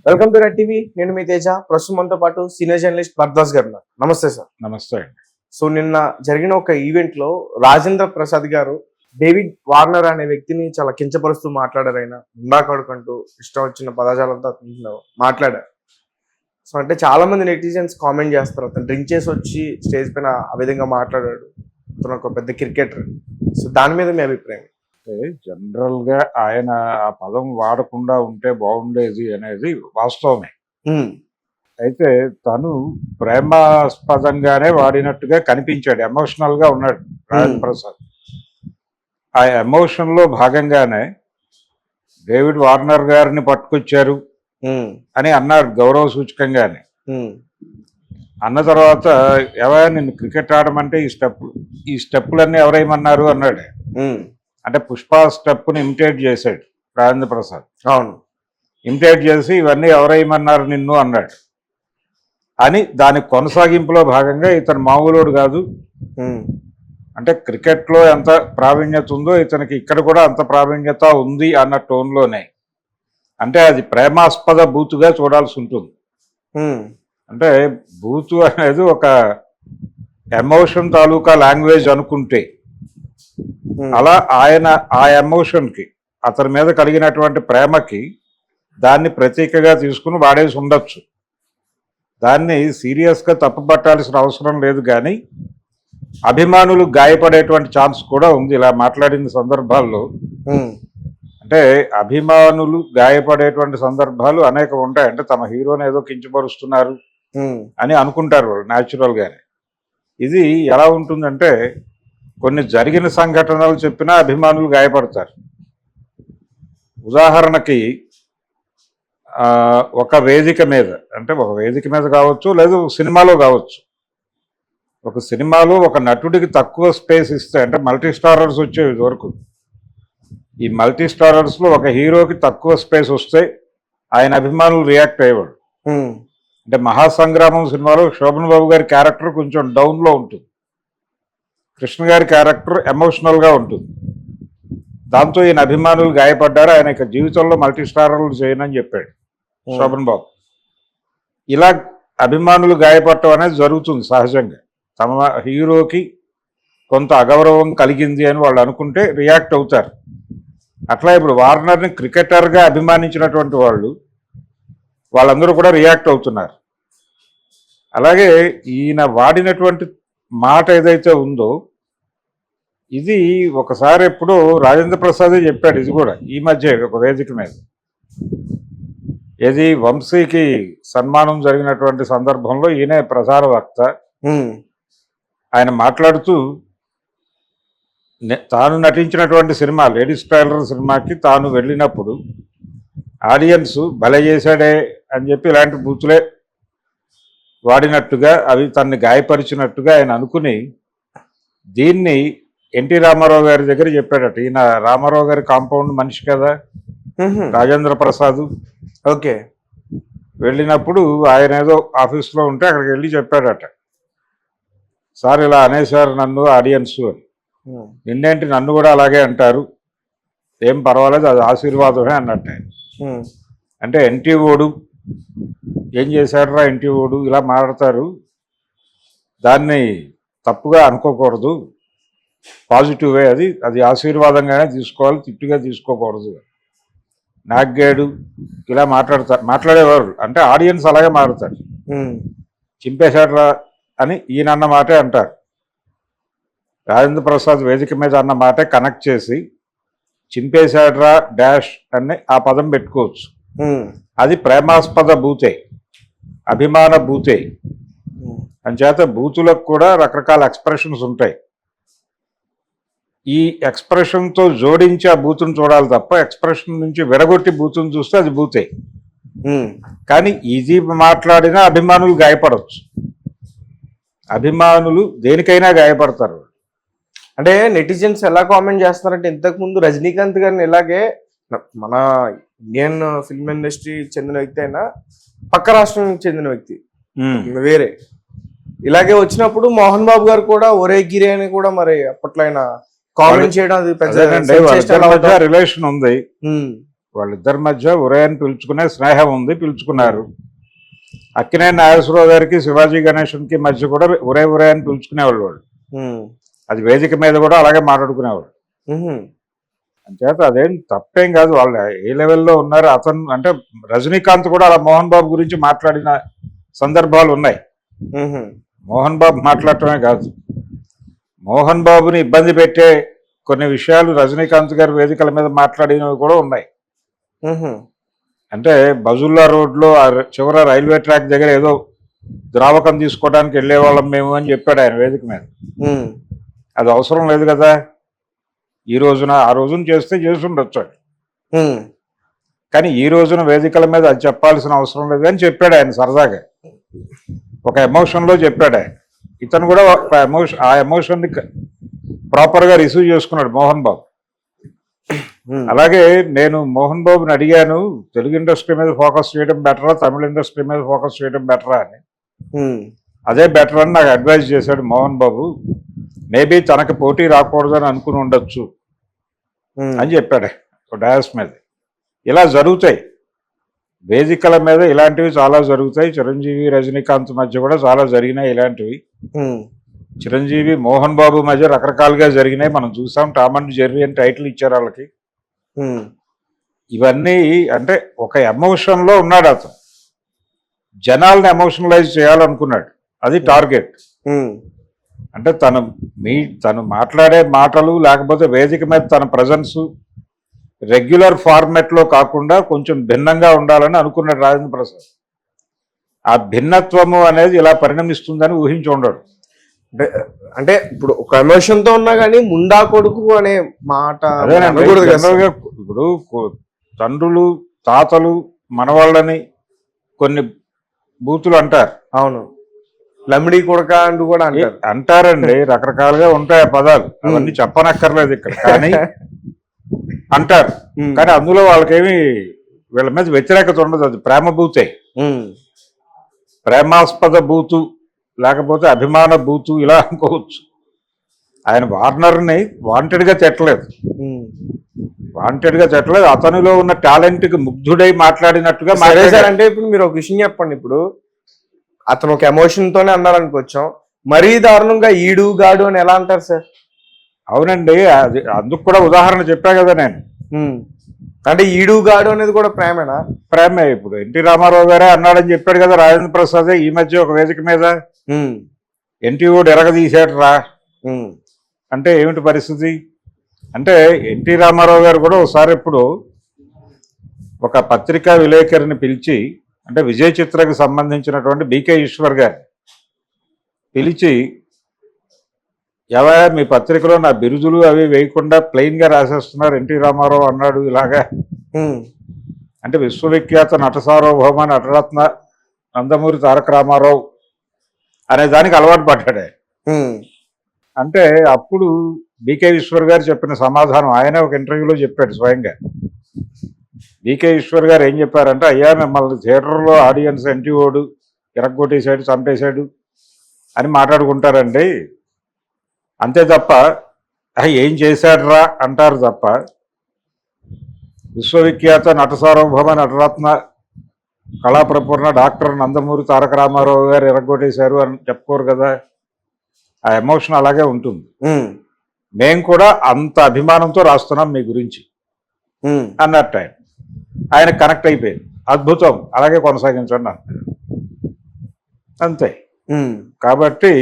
Welcome to red TV. నేను మీ తేజ. ప్రస్తుతం మనతో పాటు సీనియర్ జర్నలిస్ట్ భరద్వాజ్ గారు ఉన్నారు. నమస్తే సార్. నమస్తే అండి. సో నిన్న జరిగిన ఒక ఈవెంట్ లో రాజేంద్ర ప్రసాద్ గారు డేవిడ్ వార్నర్ అనే వ్యక్తిని చాలా కించపరుస్తూ మాట్లాడారు. ఆయన ఉండాకడుకుంటూ ఇష్టం వచ్చిన పదజాలంతో మాట్లాడారు. సో అంటే చాలా మంది నెటిజన్స్ కామెంట్ చేస్తారు, అతను డ్రింక్ చేసి వచ్చి స్టేజ్ పైన ఆ విధంగా మాట్లాడాడు, అతను ఒక పెద్ద క్రికెటర్. సో దాని మీద మీ అభిప్రాయం? అంటే జనరల్గా ఆయన ఆ పదం వాడకుండా ఉంటే బాగుండేది అనేది వాస్తవమే. అయితే తను ప్రేమాస్పదంగానే వాడినట్టుగా కనిపించాడు, ఎమోషనల్గా ఉన్నాడు రాజేంద్ర ప్రసాద్. ఆ ఎమోషన్లో భాగంగానే డేవిడ్ వార్నర్ గారిని పట్టుకొచ్చారు అని అన్నాడు గౌరవ సూచకంగానే. అన్న తర్వాత ఎవరైనా నిన్ను క్రికెట్ ఆడమంటే ఈ స్టెప్పులన్నీ ఎవరేమన్నారు అన్నాడు. అంటే పుష్ప స్టెప్ని ఇమిటేట్ చేశాడు రాజేంద్ర ప్రసాద్. అవును, ఇమిటేట్ చేసి ఇవన్నీ ఎవరేమన్నారు నిన్ను అన్నాడు అని దాని కొనసాగింపులో భాగంగా ఇతను మామూలుడు కాదు, అంటే క్రికెట్లో ఎంత ప్రావీణ్యత ఉందో ఇతనికి ఇక్కడ కూడా అంత ప్రావీణ్యత ఉంది అన్న టోన్లోనే, అంటే అది ప్రేమాస్పద బూతుగా చూడాల్సి ఉంటుంది. అంటే బూతు అనేది ఒక ఎమోషన్ తాలూకా లాంగ్వేజ్ అనుకుంటే, అలా ఆయన ఆ ఎమోషన్కి అతని మీద కలిగినటువంటి ప్రేమకి దాన్ని ప్రతీకగా తీసుకుని వాడేసి ఉండొచ్చు. దాన్ని సీరియస్గా తప్పుపట్టాల్సిన అవసరం లేదు. కానీ అభిమానులు గాయపడేటువంటి ఛాన్స్ కూడా ఉంది ఇలా మాట్లాడిన సందర్భాల్లో. అంటే అభిమానులు గాయపడేటువంటి సందర్భాలు అనేక ఉంటాయి. అంటే తమ హీరోని ఏదో కించపరుస్తున్నారు అని అనుకుంటారు వాళ్ళు న్యాచురల్గానే. ఇది ఎలా ఉంటుందంటే, కొన్ని జరిగిన సంఘటనలు చెప్పినా అభిమానులు గాయపడతారు. ఉదాహరణకి ఒక వేదిక మీద, అంటే ఒక వేదిక మీద కావచ్చు, లేదు సినిమాలో కావచ్చు. ఒక సినిమాలో ఒక నటుడికి తక్కువ స్పేస్ ఇస్తే, అంటే మల్టీ స్టారర్స్ వచ్చేవి వరకు, ఈ మల్టీ స్టారర్స్లో ఒక హీరోకి తక్కువ స్పేస్ వస్తే ఆయన అభిమానులు రియాక్ట్ అయ్యేవాడు. అంటే మహాసంగ్రామం సినిమాలో శోభన్ బాబు గారి క్యారెక్టర్ కొంచెం డౌన్లో ఉంటుంది, కృష్ణ గారి క్యారెక్టర్ ఎమోషనల్గా ఉంటుంది. దాంతో ఈయన అభిమానులు గాయపడ్డారు. ఆయన ఇక జీవితంలో మల్టీ స్టారర్లు చేయనని చెప్పాడు శోభన్ బాబు. ఇలా అభిమానులు గాయపడటం అనేది జరుగుతుంది సహజంగా. తమ హీరోకి కొంత అగౌరవం కలిగింది అని వాళ్ళు అనుకుంటే రియాక్ట్ అవుతారు. అట్లా ఇప్పుడు వార్నర్ని క్రికెటర్గా అభిమానించినటువంటి వాళ్ళందరూ కూడా రియాక్ట్ అవుతున్నారు. అలాగే ఈయన వాడినటువంటి మాట ఏదైతే ఉందో, ఇది ఒకసారి ఎప్పుడు రాజేంద్ర ప్రసాదే చెప్పాడు. ఇది కూడా ఈ మధ్య ఒక వేదిక మీద, ఏది వంశీకి సన్మానం జరిగినటువంటి సందర్భంలో ఈయనే ప్రసార వక్త. ఆయన మాట్లాడుతూ తాను నటించినటువంటి సినిమా లేడీస్ టైలర్ సినిమాకి తాను వెళ్ళినప్పుడు ఆడియన్స్ భలే చేశాడే అని చెప్పి ఇలాంటి బూతులే వాడినట్టుగా, అవి తనని గాయపరిచినట్టుగా ఆయన అనుకుని దీన్ని ఎన్టీ రామారావు గారి దగ్గర చెప్పాడట. ఈయన రామారావు గారి కాంపౌండ్ మనిషి కదా రాజేంద్ర ప్రసాద్. ఓకే. వెళ్ళినప్పుడు ఆయన ఏదో ఆఫీస్లో ఉంటే అక్కడికి వెళ్ళి చెప్పాడట, సార్ ఇలా అనేసారు నన్ను ఆడియన్స్ అని. నిన్నేంటి నన్ను కూడా అలాగే అంటారు, ఏం పర్వాలేదు, అది ఆశీర్వాదమే అన్నట్టు. అంటే ఎన్టీ ఓడు ఏం చేశాడరా, ఎన్టీ ఓడు ఇలా మాట్లాడతారు, దాన్ని తప్పుగా అనుకోకూడదు, పాజిటివే, అది ఆశీర్వాదంగానే తీసుకోవాలి, తిట్టుగా తీసుకోకూడదు, నాగ్గాడు ఇలా మాట్లాడేవారు. అంటే ఆడియన్స్ అలాగే మాట్లాడతారు. చింపేశాడ్రా అని ఈయన అన్న మాటే అంటారు. రాజేంద్ర ప్రసాద్ వేదిక మీద అన్న మాటే కనెక్ట్ చేసి చింపేశాడ్రా డాష్ అని ఆ పదం పెట్టుకోవచ్చు. అది ప్రేమాస్పద బూతే, అభిమాన బూతే. అంచేత బూతులకు కూడా రకరకాల ఎక్స్ప్రెషన్స్ ఉంటాయి. ఈ ఎక్స్ప్రెషన్తో జోడించి ఆ బూతును చూడాలి తప్ప ఎక్స్ప్రెషన్ నుంచి విడగొట్టి బూతును చూస్తే అది బూతే. కానీ ఇది మాట్లాడినా అభిమానులు గాయపడవచ్చు. అభిమానులు దేనికైనా గాయపడతారు. అంటే నెటిజన్స్ ఎలా కామెంట్ చేస్తున్నారంటే, ఇంతకు ముందు రజనీకాంత్ గారిని ఇలాగే మన ఇండియన్ ఫిల్మ్ ఇండస్ట్రీ చెందిన వ్యక్తి అయినా పక్క రాష్ట్రానికి చెందిన వ్యక్తి వేరే ఇలాగే వచ్చినప్పుడు మోహన్ బాబు గారు కూడా ఒరే గిరి అని కూడా మరి అప్పట్లో ఆయన కామెంట్ చేయడం, అది పెద్ద రిలేషన్ ఉంది. వాళ్ళిద్దరి మధ్య ఒరే అని పిలుచుకునే స్నేహం ఉంది, పిలుచుకున్నారు. అక్కినేని నాగేశ్వరరావు గారికి శివాజీ గణేశన్కి మధ్య కూడా ఒరే ఒరే అని పిలుచుకునేవాళ్ళు వాళ్ళు. అది వేదిక మీద కూడా అలాగే మాట్లాడుకునేవాళ్ళు. అంచేత అదేం తప్పేం కాదు, వాళ్ళు ఏ లెవెల్లో ఉన్నారు. అతను అంటే రజనీకాంత్ కూడా అలా మోహన్ బాబు గురించి మాట్లాడిన సందర్భాలు ఉన్నాయి. మోహన్ బాబు మాట్లాడటమే కాదు, మోహన్ బాబుని ఇబ్బంది పెట్టే కొన్ని విషయాలు రజనీకాంత్ గారి వేదికల మీద మాట్లాడినవి కూడా ఉన్నాయి. అంటే బజుల్లా రోడ్లో చివర రైల్వే ట్రాక్ దగ్గర ఏదో ద్రావకం తీసుకోవడానికి వెళ్ళేవాళ్ళం మేము అని చెప్పాడు ఆయన వేదిక మీద. అది అవసరం లేదు కదా, ఈ రోజున ఆ రోజున చేస్తే చేసి ఉండొచ్చు, కానీ ఈ రోజున వేదికల మీద అది చెప్పాల్సిన అవసరం లేదు అని చెప్పాడు ఆయన సరదాగా, ఒక ఎమోషన్లో చెప్పాడు ఆయన. ఇతను కూడా ఆ ఎమోషన్ని ప్రాపర్గా రిసీవ్ చేసుకున్నాడు మోహన్ బాబు. అలాగే నేను మోహన్ బాబుని అడిగాను, తెలుగు ఇండస్ట్రీ మీద ఫోకస్ చేయడం బెటరా, తమిళ ఇండస్ట్రీ మీద ఫోకస్ చేయడం బెటరా అని. అదే బెటర్ అని నాకు అడ్వైజ్ చేశాడు మోహన్ బాబు. మేబీ తనకి పోటీ రాకూడదని అనుకుని ఉండొచ్చు అని చెప్పాడు డయాస్ మీద. ఇలా జరుగుతాయి వేదికల మీద, ఇలాంటివి చాలా జరుగుతాయి. చిరంజీవి రజనీకాంత్ మధ్య కూడా చాలా జరిగినాయి ఇలాంటివి. చిరంజీవి మోహన్ బాబు మధ్య రకరకాలుగా జరిగినాయి, మనం చూసాం. టామ్ అండ్ జెర్రీ అని టైటిల్ ఇచ్చారు వాళ్ళకి. ఇవన్నీ అంటే ఒక ఎమోషన్లో ఉన్నాడు అతను, జనాల్ని ఎమోషనలైజ్ చేయాలనుకున్నాడు, అది టార్గెట్. అంటే తను మాట్లాడే మాటలు లేకపోతే వేదిక మీద తన ప్రజెన్స్ రెగ్యులర్ ఫార్మాట్లో కాకుండా కొంచెం భిన్నంగా ఉండాలని అనుకున్నాడు రాజేంద్ర ప్రసాద్. ఆ భిన్నత్వము అనేది ఇలా పరిణమిస్తుందని ఊహించి ఉండడు. అంటే ఇప్పుడు ఒక ఎమోషన్ తో ఉన్నా కానీ ముండా కొడుకు అనే మాట ఇప్పుడు తండ్రులు తాతలు మనవాళ్ళని కొన్ని బూతులు అంటారు. అవును, లమిడి కొడక అంటూ కూడా అంటారండి, రకరకాలుగా ఉంటాయి ఆ పదాలు, అవన్నీ చెప్పనక్కర్లేదు ఇక్కడ, కానీ అంటారు. కానీ అందులో వాళ్ళకేమి వీళ్ళ మీద వ్యతిరేకత ఉండదు, అది ప్రేమ బూతే, ప్రేమాస్పద బూతు లేకపోతే అభిమాన బూతు ఇలా అనుకోవచ్చు. ఆయన వార్నర్ని వాంటెడ్గా తిట్టలేదు, అతనిలో ఉన్న టాలెంట్కి ముగ్ధుడై మాట్లాడినట్టుగా అంటే ఇప్పుడు మీరు ఒక విషయం చెప్పండి. ఇప్పుడు అతను ఒక ఎమోషన్ తోనే అన్నారనుకోవచ్చాం, మరీ దారుణంగా ఈడు గాడు అని ఎలా అంటారు సార్? అవునండి, అది అందుకు కూడా ఉదాహరణ చెప్పా కదా నేను. అంటే ఈడు గాడు అనేది కూడా ప్రేమేనా? ప్రేమే. ఇప్పుడు ఎన్టీ రామారావు గారే అన్నాడని చెప్పాడు కదా రాజేంద్ర ప్రసాద్ ఈ మధ్య ఒక వేదిక మీద. ఎన్టీ ఓడు ఎరగదీశాడు రా అంటే ఏమిటి పరిస్థితి? అంటే ఎన్టీ రామారావు గారు కూడా ఒకసారి ఇప్పుడు ఒక పత్రికా విలేకరిని పిలిచి, అంటే విజయ్ చిత్రకు సంబంధించినటువంటి బీకే ఈశ్వర్ గారిని పిలిచి, ఎవరా మీ పత్రికలో నా బిరుదులు అవి వేయకుండా ప్లెయిన్గా రాసేస్తున్నారు ఎన్టీ రామారావు అన్నాడు ఇలాగా. అంటే విశ్వవిఖ్యాత నట సార్వభౌమ నటరత్న నందమూరి తారక రామారావు అనే దానికి అలవాటు పడ్డాడే. అంటే అప్పుడు బీకే ఈశ్వర్ గారు చెప్పిన సమాధానం ఆయన ఒక ఇంటర్వ్యూలో చెప్పాడు స్వయంగా. బీకే ఈశ్వర్ గారు ఏం చెప్పారంటే, అయ్యా మిమ్మల్ని థియేటర్లో ఆడియన్స్ ఎన్టీ ఓడు ఇరగ్గొట్టేశాడు చంపేశాడు అని మాట్లాడుకుంటారండి, అంతే తప్ప ఏం చేశాడురా అంటారు తప్ప విశ్వవిఖ్యాత నట సార్వభౌమ నటరత్న కళాప్రపూర్ణ డాక్టర్ నందమూరి తారక రామారావు గారు ఎరగొట్టేశారు అని చెప్పుకోరు కదా. ఆ ఎమోషన్ అలాగే ఉంటుంది. మేము కూడా అంత అభిమానంతో రాస్తున్నాం మీ గురించి అన్నట్టు ఆయన కనెక్ట్ అయిపోయింది. అద్భుతం, అలాగే కొనసాగించండి అన్నారు. అంతే. కాబట్టి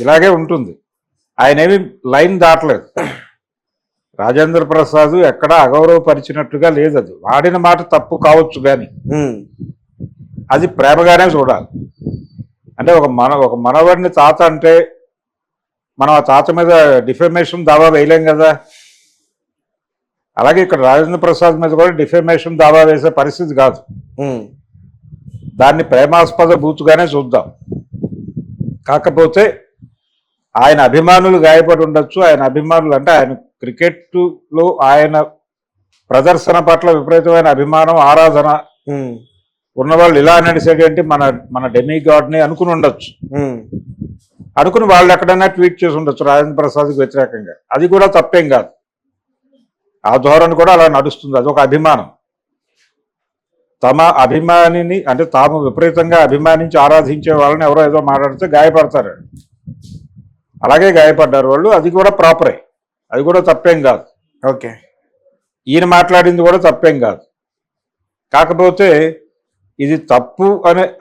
ఇలాగే ఉంటుంది. ఆయన ఏమి లైన్ దాటలేదు. రాజేంద్ర ప్రసాద్ ఎక్కడా అగౌరవపరిచినట్టుగా లేదు. అది వాడిన మాట తప్పు కావచ్చు కానీ అది ప్రేమగానే చూడాలి. అంటే ఒక మనవడిని తాత అంటే మనం ఆ తాత మీద డిఫెమేషన్ దావా వేయలేం కదా. అలాగే ఇక్కడ రాజేంద్ర ప్రసాద్ మీద కూడా డిఫెమేషన్ దావా వేసే పరిస్థితి కాదు. దాన్ని ప్రేమాస్పద బూతుగానే చూద్దాం. కాకపోతే ఆయన అభిమానులు గాయపడి ఉండొచ్చు. ఆయన అభిమానులు అంటే ఆయన క్రికెట్లో ఆయన ప్రదర్శన పట్ల విపరీతమైన అభిమానం ఆరాధన ఉన్నవాళ్ళు ఇలా నడిసేటంటే మన డెమిగాడ్ని అనుకుని ఉండొచ్చు. అనుకుని వాళ్ళు ఎక్కడైనా ట్వీట్ చేసి ఉండొచ్చు రాజేంద్ర ప్రసాద్కి వ్యతిరేకంగా. అది కూడా తప్పేం కాదు. ఆ ధోరణి కూడా అలా నడుస్తుంది, అదొక అభిమానం. తమ అభిమానిని అంటే తాము విపరీతంగా అభిమానించి ఆరాధించే వాళ్ళని ఎవరో ఏదో మాట్లాడితే గాయపడతారు. అలాగే గాయపడ్డారు వాళ్ళు. అది కూడా ప్రాపరే, అది కూడా తప్పేం కాదు. ఓకే, ఈయన మాట్లాడింది కూడా తప్పేం కాదు. కాకపోతే ఇది తప్పు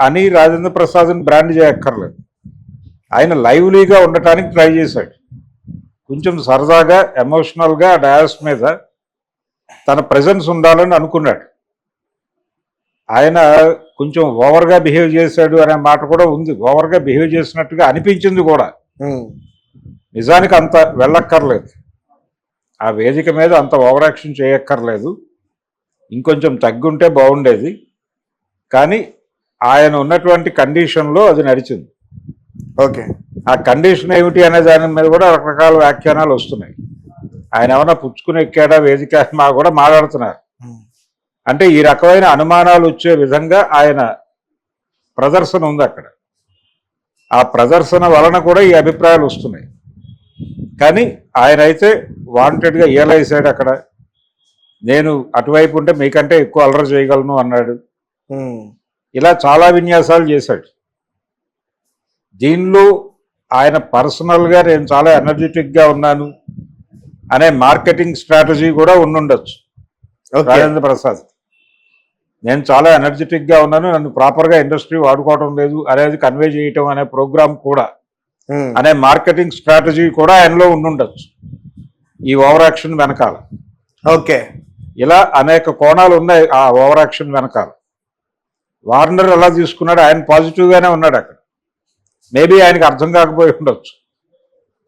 అని రాజేంద్ర ప్రసాద్ని బ్రాండ్ చేయక్కర్లేదు. ఆయన లైవ్లీగా ఉండటానికి ట్రై చేశాడు. కొంచెం సరదాగా ఎమోషనల్గా డయాస్ మీద తన ప్రెజెన్స్ ఉండాలని అనుకున్నాడు. ఆయన కొంచెం ఓవర్గా బిహేవ్ చేశాడు అనే మాట కూడా ఉంది. ఓవర్గా బిహేవ్ చేసినట్టుగా అనిపించింది కూడా. నిజానికి అంత వెళ్ళక్కర్లేదు, ఆ వేదిక మీద అంత ఓవర్ యాక్షన్ చేయక్కర్లేదు. ఇంకొంచెం తగ్గుంటే బాగుండేది. కానీ ఆయన ఉన్నటువంటి కండిషన్లో అది నడిచింది. ఓకే, ఆ కండిషన్ ఏమిటి అనే దాని మీద కూడా రకరకాల వ్యాఖ్యానాలు వస్తున్నాయి. ఆయన ఏమన్నా పుచ్చుకుని ఎక్కాడా వేదిక మా కూడా మాట్లాడుతున్నారు. అంటే ఈ రకమైన అనుమానాలు వచ్చే విధంగా ఆయన ప్రదర్శన ఉంది అక్కడ. ఆ ప్రదర్శన వలన కూడా ఈ అభిప్రాయాలు వస్తున్నాయి. కానీ ఆయన అయితే వాంటెడ్గా ఏలైసాడు అక్కడ. నేను అటువైపు ఉంటే మీకంటే ఎక్కువ అలర చేయగలను అన్నాడు. ఇలా చాలా విన్యాసాలు చేశాడు. దీనిలో ఆయన పర్సనల్గా నేను చాలా ఎనర్జెటిక్గా ఉన్నాను అనే మార్కెటింగ్ స్ట్రాటజీ కూడా ఉండుండొచ్చు రాజేంద్ర ప్రసాద్. నేను చాలా ఎనర్జెటిక్గా ఉన్నాను, నన్ను ప్రాపర్గా ఇండస్ట్రీ వాడుకోవడం లేదు అనేది కన్వే చేయటం అనే ప్రోగ్రామ్ కూడా, అనే మార్కెటింగ్ స్ట్రాటజీ కూడా ఆయనలో ఉండుండొచ్చు ఈ ఓవర్ యాక్షన్ వెనకాల. ఓకే, ఇలా అనేక కోణాలు ఉన్నాయి ఆ ఓవర్ యాక్షన్ వెనకాల. వార్నర్ ఎలా తీసుకున్నాడు, ఆయన పాజిటివ్గానే ఉన్నాడు అక్కడ. మేబీ ఆయనకు అర్థం కాకపోయి ఉండొచ్చు.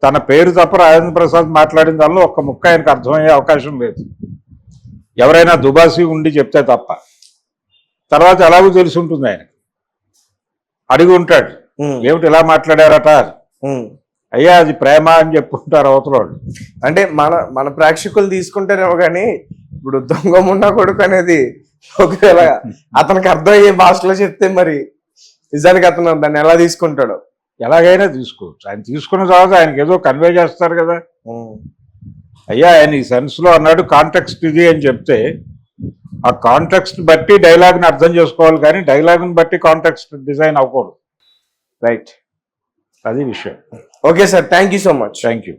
తన పేరు తప్ప రాజేంద్ర ప్రసాద్ మాట్లాడిన దానిలో ఒక్క ముక్క ఆయనకు అర్థమయ్యే అవకాశం లేదు, ఎవరైనా దుబాసి ఉండి చెప్తే తప్ప. తర్వాత ఎలాగో తెలిసి ఉంటుంది, ఆయన అడిగి ఉంటాడు ఏమిటి ఇలా మాట్లాడారట. అయ్యా అది ప్రేమ అని చెప్పుకుంటారు అవతల. అంటే మన ప్రేక్షకులు తీసుకుంటారేమో కానీ ఇప్పుడు దొంగమున్నా కొడుకు అనేది ఒకవేళ అతనికి అర్థమయ్యే భాషలో చెప్తే మరి నిజానికి అతను దాన్ని ఎలా తీసుకుంటాడో. ఎలాగైనా తీసుకోవచ్చు. ఆయన తీసుకున్న తర్వాత ఆయనకి ఏదో కన్వే చేస్తారు కదా. అయ్యా ఆయన ఈ సెన్స్లో అన్నాడు, కాంటెక్స్ట్ ఇది అని చెప్తే ఆ కాంటెక్స్ట్ బట్టి డైలాగ్ని అర్థం చేసుకోవాలి, కానీ డైలాగ్ని బట్టి కాంటెక్స్ట్ డిజైన్ అవ్వకూడదు. రైట్, అది విషయం. Okay sir, thank you so much. Thank you.